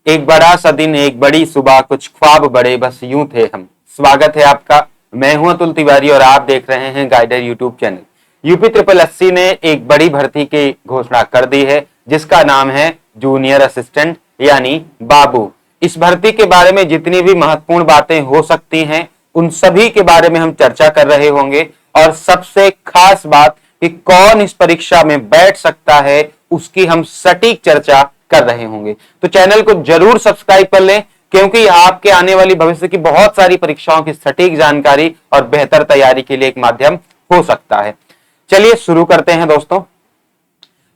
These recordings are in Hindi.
एक बड़ा सा दिन, एक बड़ी सुबह, कुछ ख्वाब बड़े, बस यूं थे हम। स्वागत है आपका। मैं हूं अतुल तिवारी और आप देख रहे हैं गाइडर यूट्यूब चैनल। यूपी 8080 ने एक बड़ी भर्ती की घोषणा कर दी है, जिसका नाम है जूनियर असिस्टेंट यानी बाबू। इस भर्ती के बारे में जितनी भी महत्वपूर्ण बातें हो सकती हैं, उन सभी के बारे में हम चर्चा कर रहे होंगे। और सबसे खास बात कि कौन इस परीक्षा में बैठ सकता है, उसकी हम सटीक चर्चा कर रहे होंगे। तो चैनल को जरूर सब्सक्राइब कर लें, क्योंकि आपके आने वाली भविष्य की बहुत सारी परीक्षाओं की सटीक जानकारी और बेहतर तैयारी के लिए एक माध्यम हो सकता है। चलिए शुरू करते हैं दोस्तों।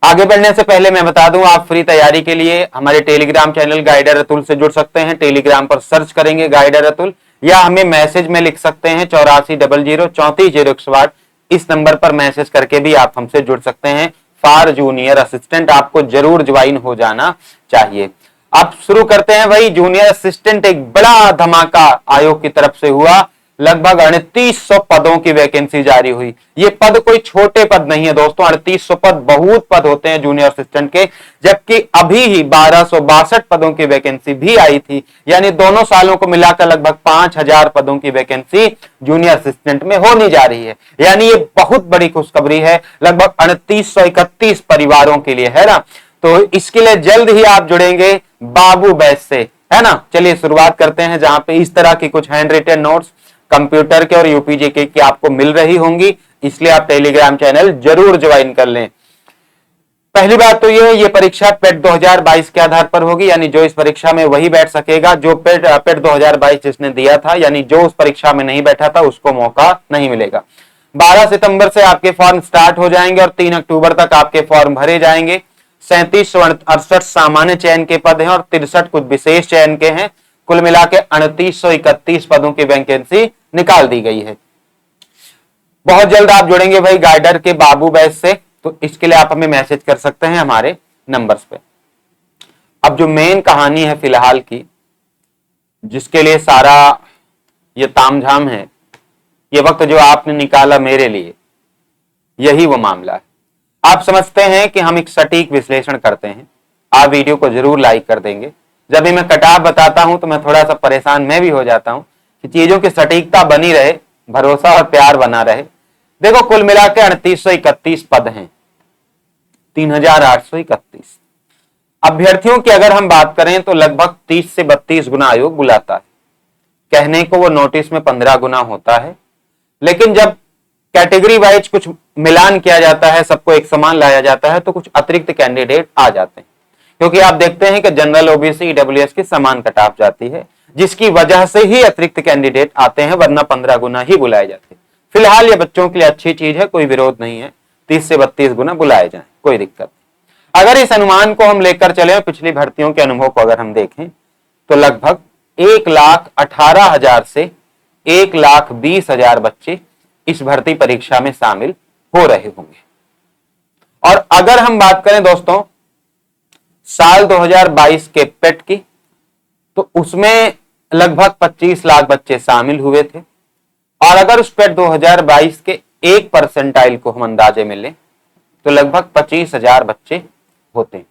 आगे बढ़ने से पहले मैं बता दूं, आप फ्री तैयारी के लिए हमारे टेलीग्राम चैनल गाइडर अतुल से जुड़ सकते हैं। टेलीग्राम पर सर्च करेंगे गाइडर अतुल, या हमें मैसेज में लिख सकते हैं 8400 340108। इस नंबर पर मैसेज करके भी आप हमसे जुड़ सकते हैं। फॉर जूनियर असिस्टेंट आपको जरूर ज्वाइन हो जाना चाहिए। अब शुरू करते हैं भाई। जूनियर असिस्टेंट एक बड़ा धमाका आयोग की तरफ से हुआ। लगभग 3800 पदों की वैकेंसी जारी हुई। ये पद कोई छोटे पद नहीं है दोस्तों, 3800 पद बहुत पद होते हैं जूनियर असिस्टेंट के। जबकि अभी ही 1262 पदों की वैकेंसी भी आई थी, यानी दोनों सालों को मिलाकर लगभग 5000 पदों की वैकेंसी जूनियर असिस्टेंट में होने जा रही है। यानी ये बहुत बड़ी खुशखबरी है, लगभग 3831 परिवारों के लिए, है ना। तो इसके लिए जल्द ही आप जुड़ेंगे बाबू बैच से, है ना। चलिए शुरुआत करते हैं, जहां पे इस तरह की कुछ हैंड रिटन नोट्स कंप्यूटर के और यूपीजीके की आपको मिल रही होंगी, इसलिए आप टेलीग्राम चैनल जरूर ज्वाइन कर लें। पहली बात तो ये परीक्षा पेट 2022 के आधार पर होगी, यानी जो इस परीक्षा में वही बैठ सकेगा जो पेट 2022 जिसने दिया था, यानी जो उस परीक्षा में नहीं बैठा था उसको मौका नहीं मिलेगा। 12 सितंबर से आपके फॉर्म स्टार्ट हो जाएंगे और 3 अक्टूबर तक आपके फॉर्म भरे जाएंगे। 3768 सामान्य चयन के पद हैं और 63 कुछ विशेष चयन के हैं। कुल मिला के 3831 पदों की वैकेंसी निकाल दी गई है। बहुत जल्द आप जुड़ेंगे भाई गाइडर के बाबू बैच से, तो इसके लिए आप हमें मैसेज कर सकते हैं हमारे नंबर्स पे। अब जो मेन कहानी है फिलहाल की, जिसके लिए सारा ये तामझाम है, ये वक्त जो आपने निकाला मेरे लिए, यही वो मामला है। आप समझते हैं कि हम एक सटीक विश्लेषण करते हैं, आप वीडियो को जरूर लाइक कर देंगे। जब भी मैं कटाव बताता हूं तो मैं थोड़ा सा परेशान मैं भी हो जाता हूं कि चीजों की सटीकता बनी रहे, भरोसा और प्यार बना रहे। देखो, कुल मिला के 3831 पद हैं, 3831 अभ्यर्थियों की अगर हम बात करें तो लगभग 30 से 32 गुना आयोग बुलाता है। कहने को वो नोटिस में 15 गुना होता है, लेकिन जब कैटेगरी वाइज कुछ मिलान किया जाता है, सबको एक समान लाया जाता है, तो कुछ अतिरिक्त कैंडिडेट आ जाते हैं। क्योंकि आप देखते हैं कि जनरल, ओबीसी, ईडब्ल्यूएस की समान कटाफ जाती है, जिसकी वजह से ही अतिरिक्त कैंडिडेट आते हैं, वरना 15 गुना ही बुलाए जाते हैं। फिलहाल ये बच्चों के लिए अच्छी चीज है, कोई विरोध नहीं है, 30 से 32 गुना बुलाए जाए, कोई दिक्कत नहीं। अगर इस अनुमान को हम लेकर चले, पिछली भर्तियों के अनुभव को अगर हम देखें, तो लगभग 1,18,000 से 1,20,000 बच्चे इस भर्ती परीक्षा में शामिल हो रहे होंगे। और अगर हम बात करें दोस्तों साल 2022 के पेट की, तो उसमें लगभग 25 लाख बच्चे शामिल हुए थे। और अगर उस पेट 2022 के 1 परसेंटाइल को हम अंदाजे में लें तो लगभग 25,000 बच्चे होते हैं।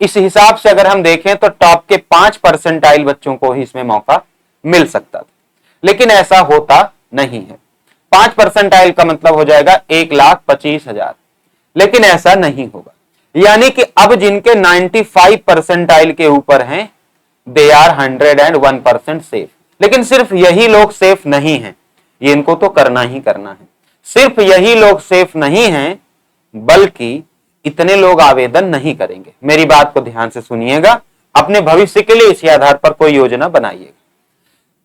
इस हिसाब से अगर हम देखें तो टॉप के 5 परसेंटाइल बच्चों को ही इसमें मौका मिल सकता था, लेकिन ऐसा होता नहीं है। 5 परसेंटाइल का मतलब हो जाएगा 1,25,000, लेकिन ऐसा नहीं होगा। यानी कि अब जिनके 95 परसेंटाइल के ऊपर हैं, दे आर 101% सेफ। लेकिन सिर्फ यही लोग सेफ नहीं हैं, ये इनको तो करना ही करना है। सिर्फ यही लोग सेफ नहीं हैं, बल्कि इतने लोग आवेदन नहीं करेंगे। मेरी बात को ध्यान से सुनिएगा, अपने भविष्य के लिए इसी आधार पर कोई योजना बनाइएगा।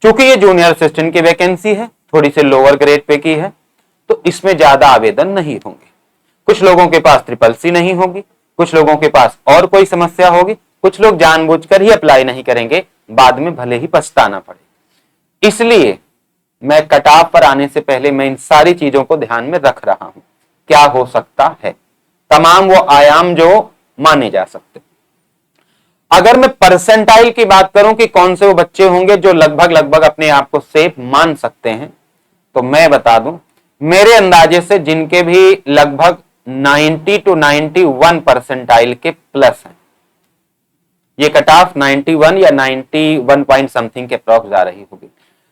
चूंकि ये जूनियर असिस्टेंट की वैकेंसी है, थोड़ी सी लोअर ग्रेड पे की है, तो इसमें ज्यादा आवेदन नहीं होंगे। कुछ लोगों के पास ट्रिपल-सी नहीं होगी, कुछ लोगों के पास और कोई समस्या होगी, कुछ लोग जानबूझकर ही अप्लाई नहीं करेंगे, बाद में भले ही पछताना पड़े। इसलिए मैं कटाव पर आने से पहले मैं इन सारी चीजों को ध्यान में रख रहा हूं। क्या हो सकता है, तमाम वो आयाम जो माने जा सकते। अगर मैं परसेंटाइल की बात करूं कि कौन से वो बच्चे होंगे जो लगभग अपने आप को सेफ मान सकते हैं, तो मैं बता दूं, मेरे अंदाजे से जिनके भी लगभग 90 to 91 परसेंटाइल के प्लस हैं, ये कट ऑफ 91 या 91 पॉइंट समथिंग के अप्रॉक्स जा रही होगी।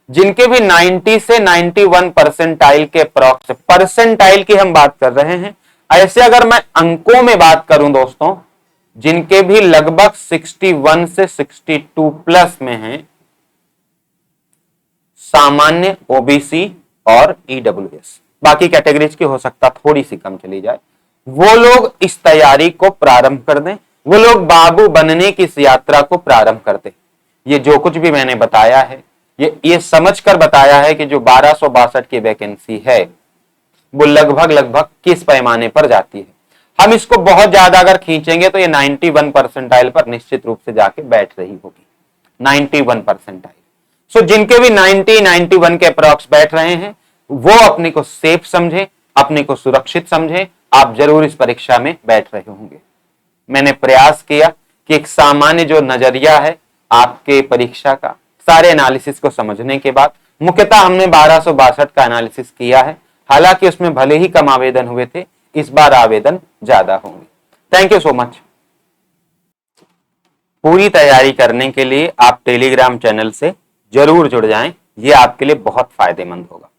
जिनके भी 90 से 91 परसेंटाइल के अप्रॉक्स, परसेंटाइल की हम बात कर रहे हैं। ऐसे अगर मैं अंकों में बात करूं दोस्तों, जिनके भी लगभग 61 से 62 प्लस में हैं, सामान्य, ओबीसी और ईडब्ल्यूएस, बाकी कैटेगरीज की हो सकता थोड़ी सी कम चली जाए, वो लोग इस तैयारी को प्रारंभ कर दें, वो लोग बाबू बनने की इस यात्रा को प्रारंभ कर दें। ये जो कुछ भी मैंने बताया है, ये समझकर बताया है कि जो 1262 की वैकेंसी है वो लगभग किस पैमाने पर जाती है। हम इसको बहुत ज्यादा अगर खींचेंगे तो ये 91 परसेंटाइल पर निश्चित रूप से जाके बैठ रही होगी, 91 परसेंटाइल। सो जिनके भी 90, 91 के अप्रॉक्स बैठ रहे हैं, वो अपने को सेफ समझे, अपने को सुरक्षित समझे, आप जरूर इस परीक्षा में बैठ रहे होंगे। मैंने प्रयास किया कि एक सामान्य जो नजरिया है आपके परीक्षा का, सारे एनालिसिस को समझने के बाद, मुख्यतः हमने 1262 का एनालिसिस किया है। हालांकि उसमें भले ही कम आवेदन हुए थे, इस बार आवेदन ज्यादा होंगे। Thank you so much. पूरी तैयारी करने के लिए आप टेलीग्राम चैनल से जरूर जुड़ जाएं, ये आपके लिए बहुत फायदेमंद होगा।